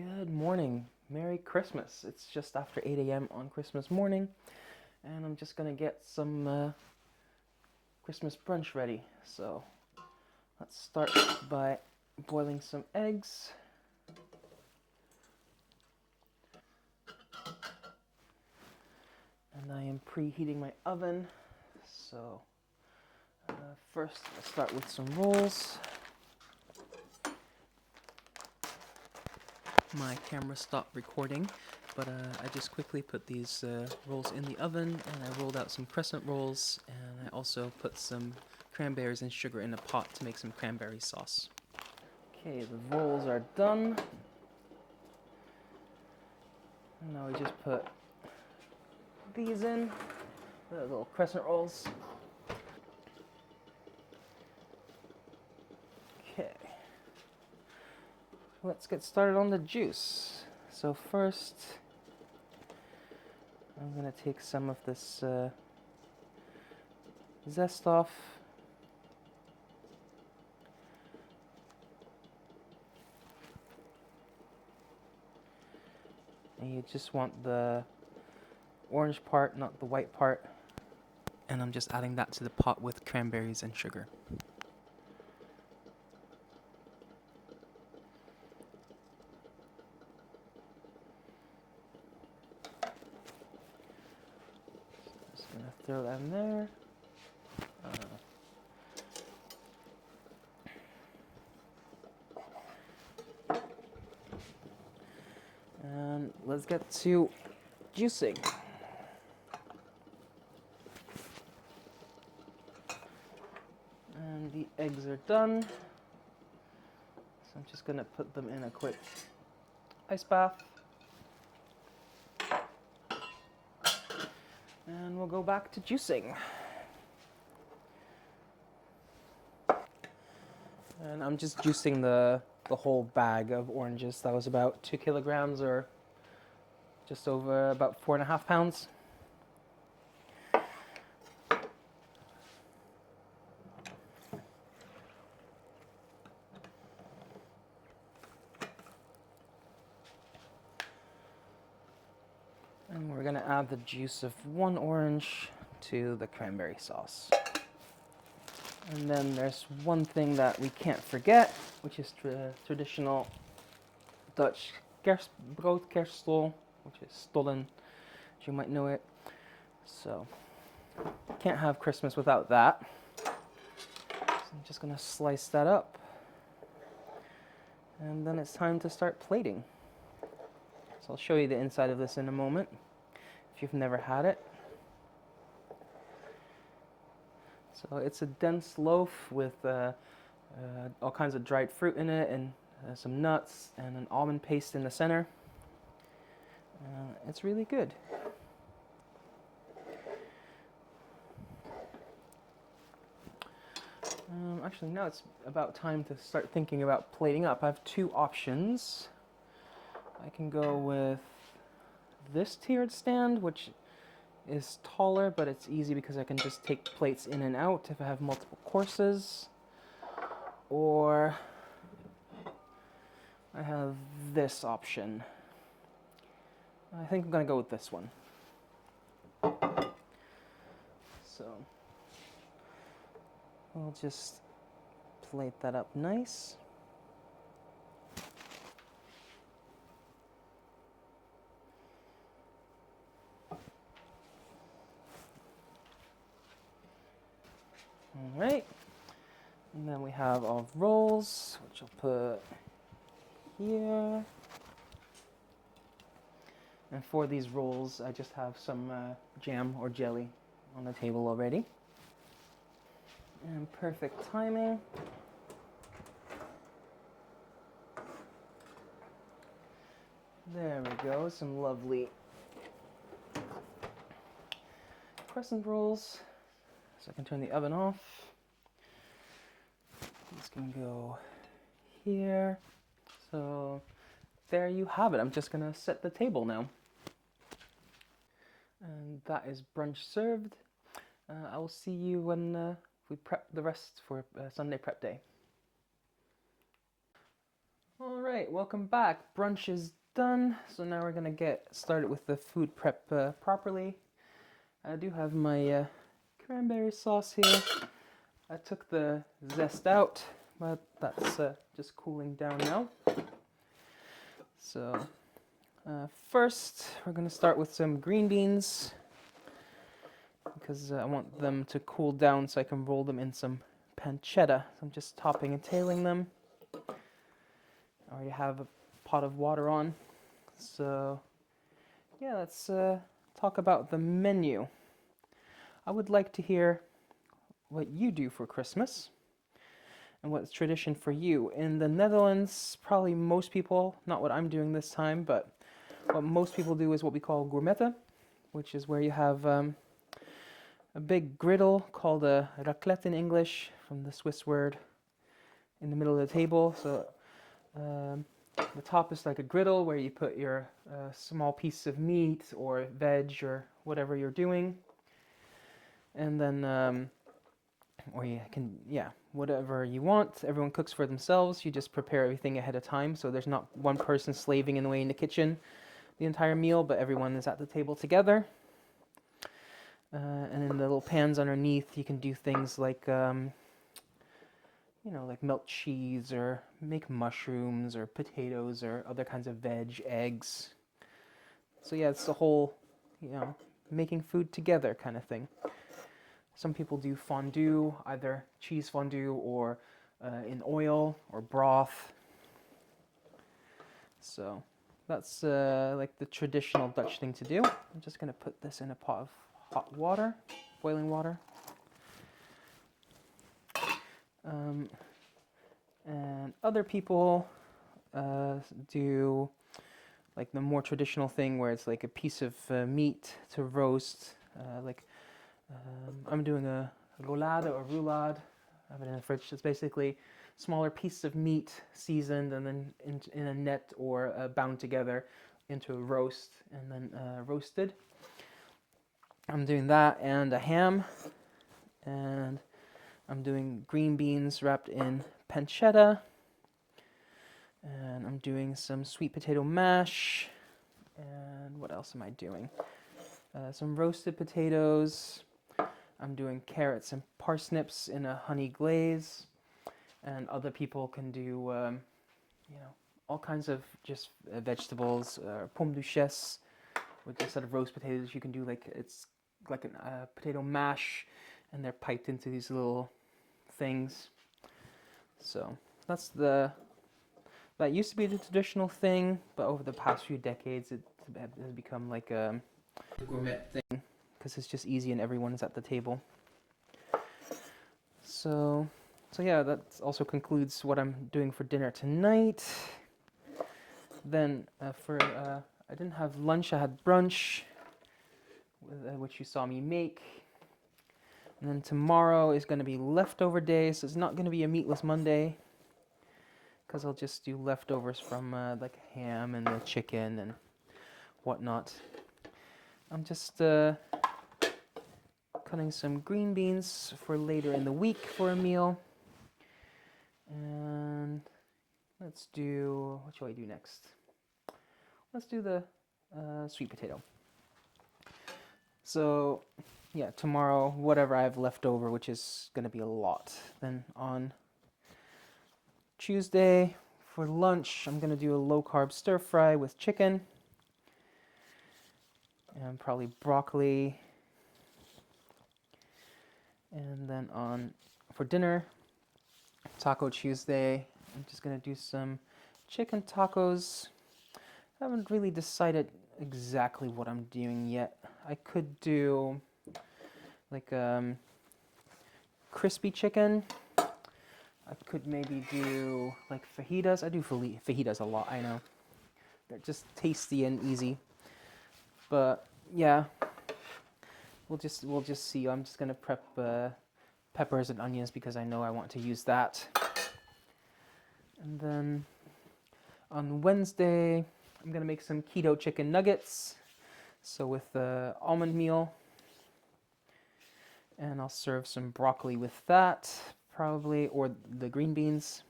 Good morning. Merry Christmas. It's just after 8 a.m. on Christmas morning, and I'm just gonna get some Christmas brunch ready. So let's start by boiling some eggs. And I am preheating my oven. So first, I'll start with some rolls. My camera stopped recording, but I just quickly put these rolls in the oven, and I rolled out some crescent rolls, and I also put some cranberries and sugar in a pot to make some cranberry sauce. Okay, the rolls are done. And now we just put these in, the little crescent rolls. Okay. Let's get started on the juice. So first, I'm gonna take some of this zest off. And you just want the orange part, not the white part. And I'm just adding that to the pot with cranberries and sugar. Just gonna throw that in there. And let's get to juicing. And the eggs are done. So I'm just gonna put them in a quick ice bath. And we'll go back to juicing. And I'm just juicing the whole bag of oranges. That was about 2 kilograms, or just over about 4.5 pounds. And we're gonna add the juice of 1 orange to the cranberry sauce. And then there's one thing that we can't forget, which is traditional Dutch broodkerstol, which is stollen, as you might know it. So, can't have Christmas without that. So I'm just gonna slice that up. And then it's time to start plating. So I'll show you the inside of this in a moment, if you've never had it. So it's a dense loaf with all kinds of dried fruit in it, and some nuts, and an almond paste in the center. It's really good. Actually, now it's about time to start thinking about plating up. I have 2 options. I can go with this tiered stand, which is taller, but it's easy because I can just take plates in and out if I have multiple courses. Or I have this option. I think I'm gonna go with this one. So I'll just plate that up nice. All right, and then we have our rolls, which I'll put here. And for these rolls, I just have some jam or jelly on the table already. And perfect timing. There we go, some lovely crescent rolls. So I can turn the oven off. This can go here. So there you have it. I'm just gonna set the table now. And that is brunch served. I will see you when we prep the rest for Sunday prep day. All right, welcome back. Brunch is done, so now we're gonna get started with the food prep properly. I do have my cranberry sauce here. I took the zest out, but that's just cooling down now. So first, we're gonna start with some green beans because I want them to cool down so I can roll them in some pancetta. So I'm just topping and tailing them. I already have a pot of water on. So yeah, let's talk about the menu. I would like to hear what you do for Christmas and what's tradition for you. In the Netherlands, probably most people, not what I'm doing this time, but what most people do is what we call gourmetten, which is where you have a big griddle called a raclette in English, from the Swiss word, in the middle of the table. So the top is like a griddle where you put your small piece of meat or veg or whatever you're doing. And then, or you can, yeah, whatever you want. Everyone cooks for themselves. You just prepare everything ahead of time. So there's not one person slaving in the way in the kitchen the entire meal, but everyone is at the table together. And in the little pans underneath, you can do things like like melt cheese or make mushrooms or potatoes or other kinds of veg, eggs. So yeah, it's the whole, making food together kind of thing. Some people do fondue, either cheese fondue or in oil or broth. So that's like the traditional Dutch thing to do. I'm just going to put this in a pot of hot water, boiling water. And other people do like the more traditional thing where it's like a piece of meat to roast. I'm doing a roulade or roulade. I have it in the fridge. It's basically smaller pieces of meat seasoned and then in a net or bound together into a roast and then roasted. I'm doing that and a ham. And I'm doing green beans wrapped in pancetta. And I'm doing some sweet potato mash. And what else am I doing? Some roasted potatoes. I'm doing carrots and parsnips in a honey glaze. And other people can do, all kinds of just vegetables. Pomme duchesse, with instead of roast potatoes, you can do it's like a potato mash, and they're piped into these little things. So that used to be the traditional thing, but over the past few decades, it has become like a gourmet thing because it's just easy and everyone is at the table. So yeah, that also concludes what I'm doing for dinner tonight. Then I didn't have lunch, I had brunch, which you saw me make. And then tomorrow is going to be leftover day, so it's not going to be a meatless Monday, because I'll just do leftovers from like ham and the chicken and whatnot. I'm just cutting some green beans for later in the week for a meal. And what shall I do next? Let's do the sweet potato. So yeah, tomorrow, whatever I have left over, which is going to be a lot. Then on Tuesday, for lunch, I'm going to do a low-carb stir-fry with chicken. And probably broccoli. And then for dinner, Taco Tuesday, I'm just going to do some chicken tacos. I haven't really decided exactly what I'm doing yet. I could do like crispy chicken. I could maybe do like fajitas. I do fajitas a lot, I know. They're just tasty and easy. But yeah, we'll just see. I'm just gonna prep peppers and onions because I know I want to use that. And then on Wednesday, I'm gonna make some keto chicken nuggets. So with almond meal, and I'll serve some broccoli with that, probably, or the green beans.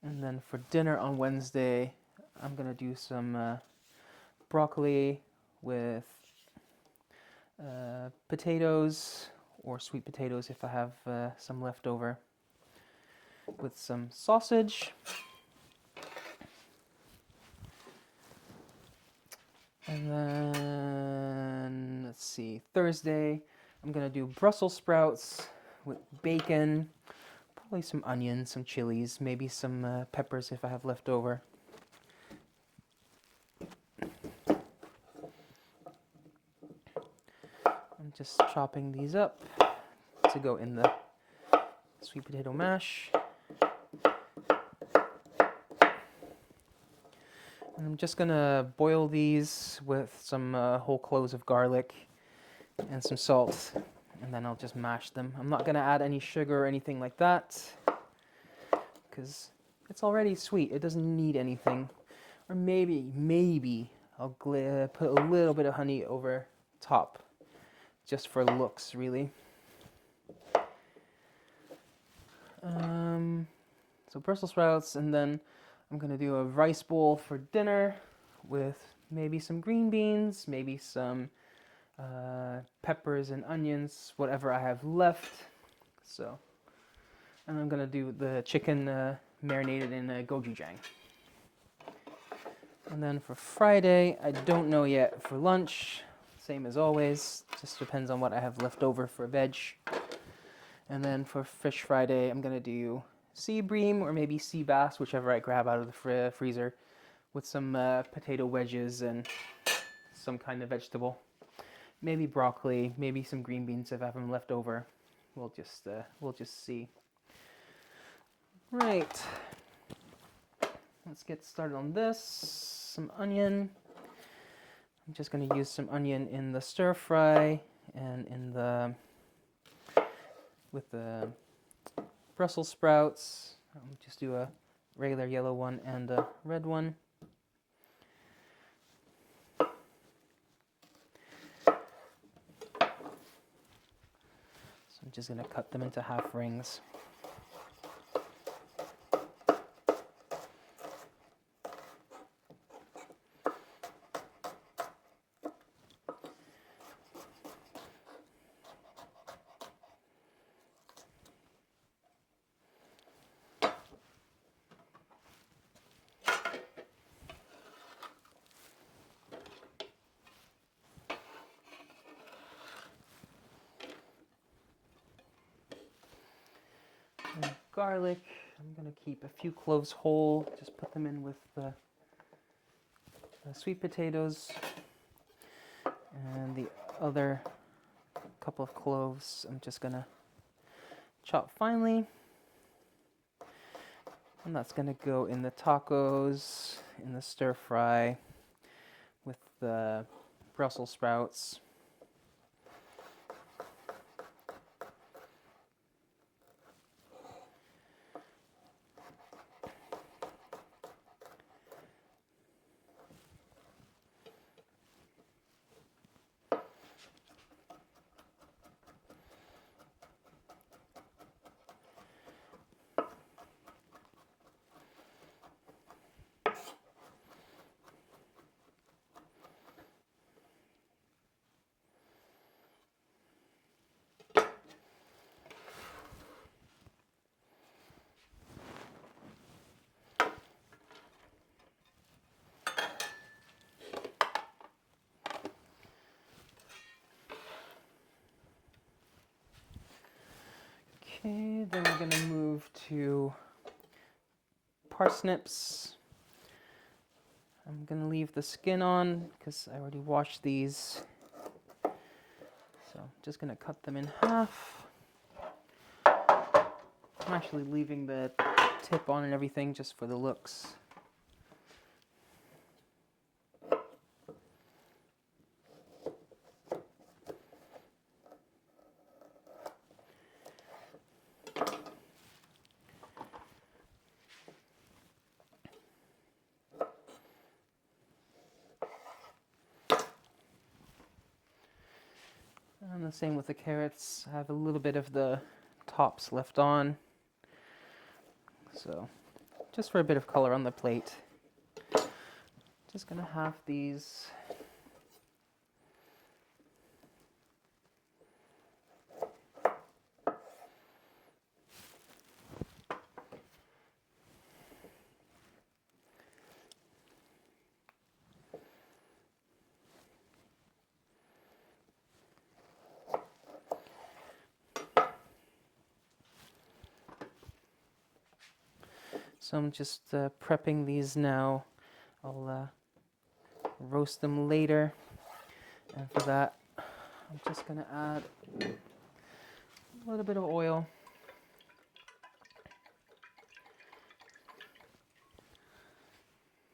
And then for dinner on Wednesday, I'm gonna do some broccoli with potatoes or sweet potatoes if I have some left over, with some sausage. And then, let's see, Thursday, I'm gonna do Brussels sprouts with bacon, probably some onions, some chilies, maybe some peppers if I have left over. I'm just chopping these up to go in the sweet potato mash. And I'm just gonna boil these with some whole cloves of garlic and some salt, and then I'll just mash them. I'm not gonna add any sugar or anything like that, because it's already sweet. It doesn't need anything. Or maybe I'll put a little bit of honey over top, just for looks, really. So Brussels sprouts, and then I'm gonna do a rice bowl for dinner with maybe some green beans, maybe some peppers and onions, whatever I have left. So, and I'm gonna do the chicken marinated in gochujang. And then for Friday, I don't know yet for lunch. Same as always, just depends on what I have left over for veg. And then for Fish Friday, I'm gonna do sea bream or maybe sea bass, whichever I grab out of the freezer, with some potato wedges and some kind of vegetable. Maybe broccoli, maybe some green beans if I have them left over. We'll just see. Right. Let's get started on this. Some onion. I'm just going to use some onion in the stir fry and in the with the Brussels sprouts. I'll just do a regular yellow one and a red one. So I'm just going to cut them into half rings. And garlic, I'm going to keep a few cloves whole, just put them in with the sweet potatoes, and the other couple of cloves I'm just going to chop finely, and that's going to go in the tacos, in the stir fry with the Brussels sprouts. Okay, then we're going to move to parsnips. I'm going to leave the skin on because I already washed these. So I'm just going to cut them in half. I'm actually leaving the tip on and everything just for the looks. And the same with the carrots. I have a little bit of the tops left on. So just for a bit of color on the plate. Just gonna have these So I'm just prepping these now. I'll roast them later. And for that, I'm just going to add a little bit of oil.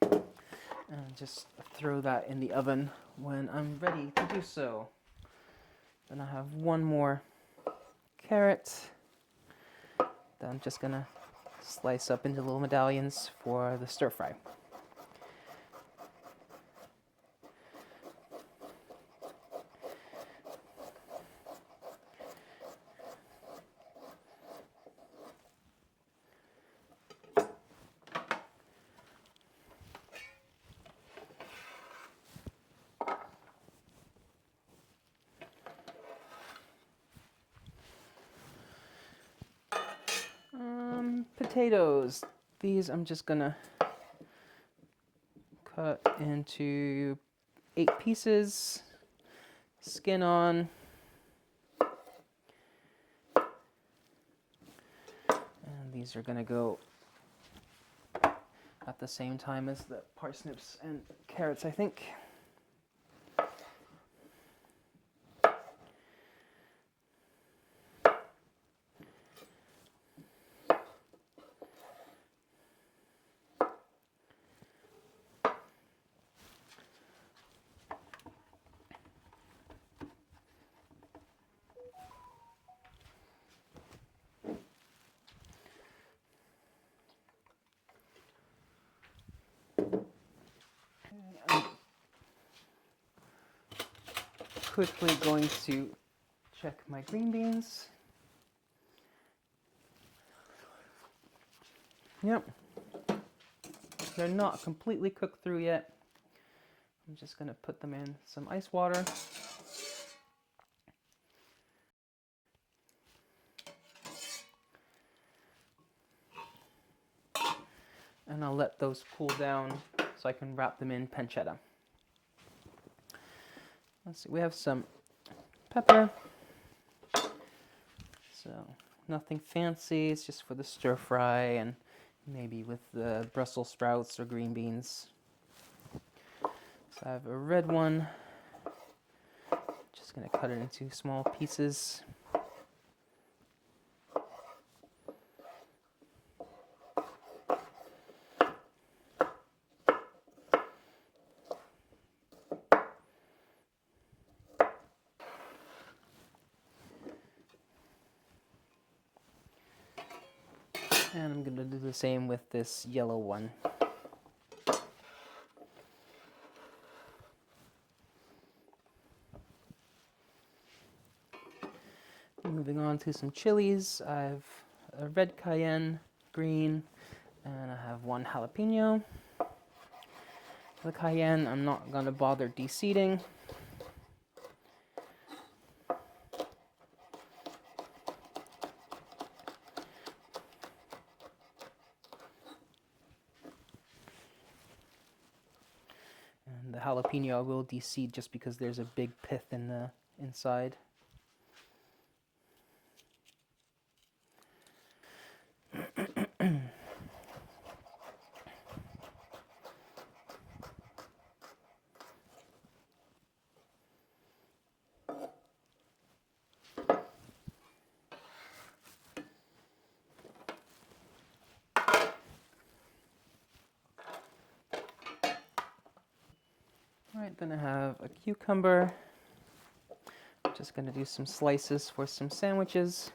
And just throw that in the oven when I'm ready to do so. Then I have one more carrot that I'm just going to slice up into little medallions for the stir fry. Potatoes. These I'm just gonna cut into 8 pieces, skin on. And these are gonna go at the same time as the parsnips and carrots, I think. Quickly going to check my green beans. Yep, they're not completely cooked through yet. I'm just going to put them in some ice water. And I'll let those cool down so I can wrap them in pancetta. Let's see, we have some pepper. So nothing fancy, it's just for the stir fry and maybe with the Brussels sprouts or green beans. So I have a red one. Just gonna cut it into small pieces. And I'm going to do the same with this yellow one. Moving on to some chilies. I have a red cayenne, green, and I have one jalapeno. The cayenne, I'm not going to bother de-seeding. And the jalapeno I will de-seed just because there's a big pith in the inside. Alright, then I have a cucumber. I'm just going to do some slices for some sandwiches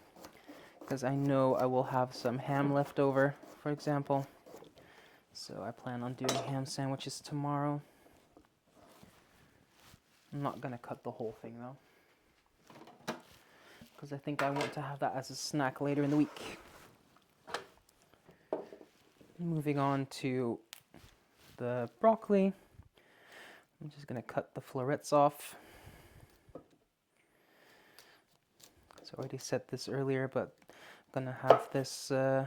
because I know I will have some ham left over, for example. So I plan on doing ham sandwiches tomorrow. I'm not going to cut the whole thing though, because I think I want to have that as a snack later in the week. Moving on to the broccoli. I'm just going to cut the florets off. So I already said this earlier, but I'm going to have this on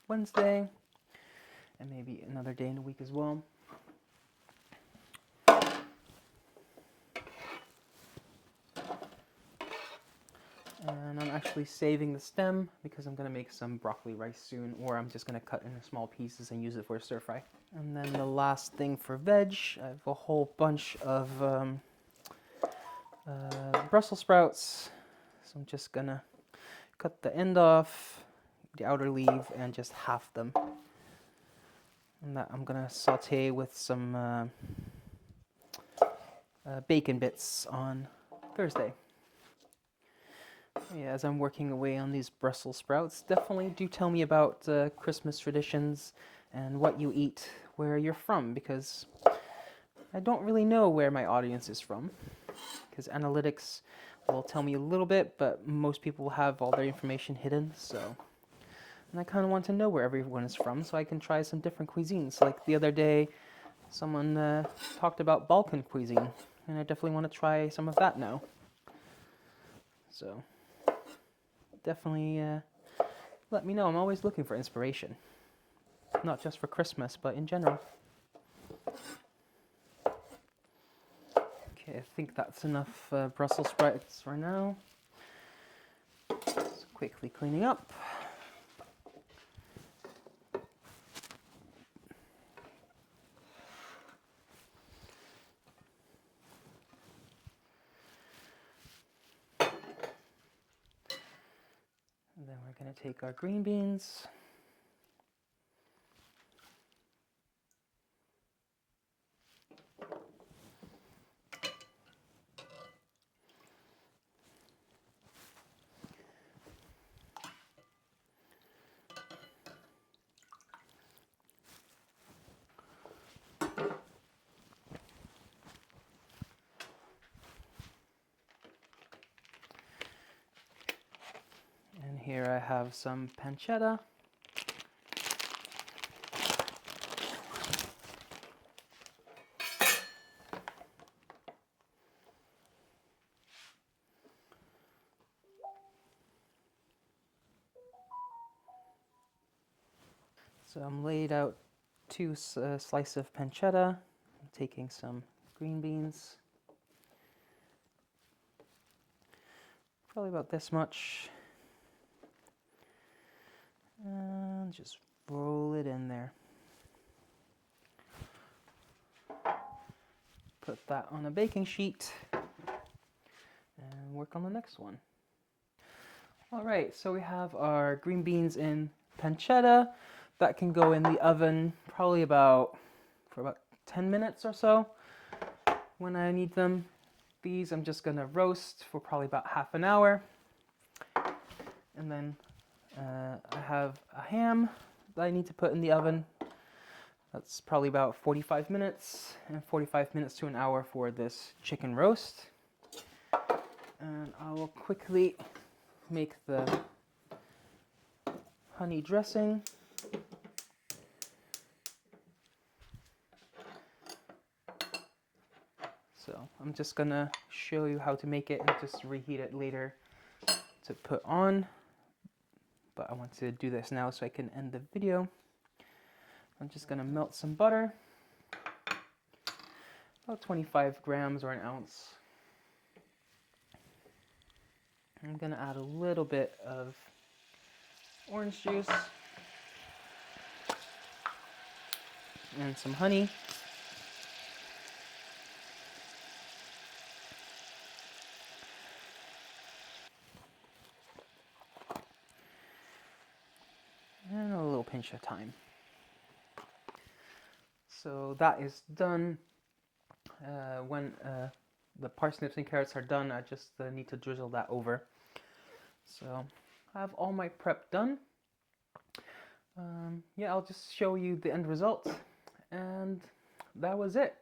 Wednesday and maybe another day in the week as well. And I'm actually saving the stem because I'm going to make some broccoli rice soon, or I'm just going to cut into small pieces and use it for a stir fry. And then the last thing for veg, I have a whole bunch of Brussels sprouts. So I'm just going to cut the end off, the outer leaf, and just half them. And that I'm going to saute with some bacon bits on Thursday. Yeah, as I'm working away on these Brussels sprouts, definitely do tell me about Christmas traditions and what you eat where you're from, because I don't really know where my audience is from, because analytics will tell me a little bit, but most people have all their information hidden, so... And I kind of want to know where everyone is from so I can try some different cuisines. Like the other day, someone talked about Balkan cuisine, and I definitely want to try some of that now. So... definitely let me know. I'm always looking for inspiration. Not just for Christmas, but in general. Okay, I think that's enough Brussels sprouts for now. Just quickly cleaning up. And then we're going to take our green beans. And here I have some pancetta. So I'm laid out two slices of pancetta. I'm taking some green beans. Probably about this much. And just roll it in there. Put that on a baking sheet and work on the next one. All right, so we have our green beans in pancetta. That can go in the oven probably for about 10 minutes or so when I need them. These I'm just gonna roast for probably about half an hour. And then I have a ham that I need to put in the oven. That's probably about 45 minutes, and 45 minutes to an hour for this chicken roast. And I will quickly make the honey dressing. So I'm just gonna show you how to make it and just reheat it later to put on. But I want to do this now so I can end the video. I'm just gonna melt some butter, about 25 grams or an ounce. I'm gonna add a little bit of orange juice and some honey. And a little pinch of thyme. So that is done. When the parsnips and carrots are done, I just need to drizzle that over. So I have all my prep done. Yeah, I'll just show you the end result. And that was it.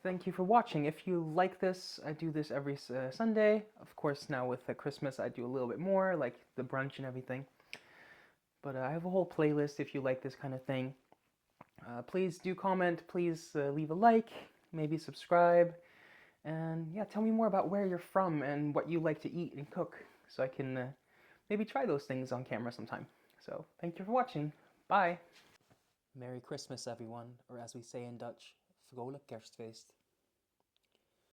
Thank you for watching. If you like this, I do this every Sunday. Of course, now with Christmas, I do a little bit more, like the brunch and everything. But I have a whole playlist if you like this kind of thing. Please do comment, please leave a like, maybe subscribe, and yeah, tell me more about where you're from and what you like to eat and cook so I can maybe try those things on camera sometime. So thank you for watching. Bye! Merry Christmas, everyone, or as we say in Dutch, vrolijk kerstfeest.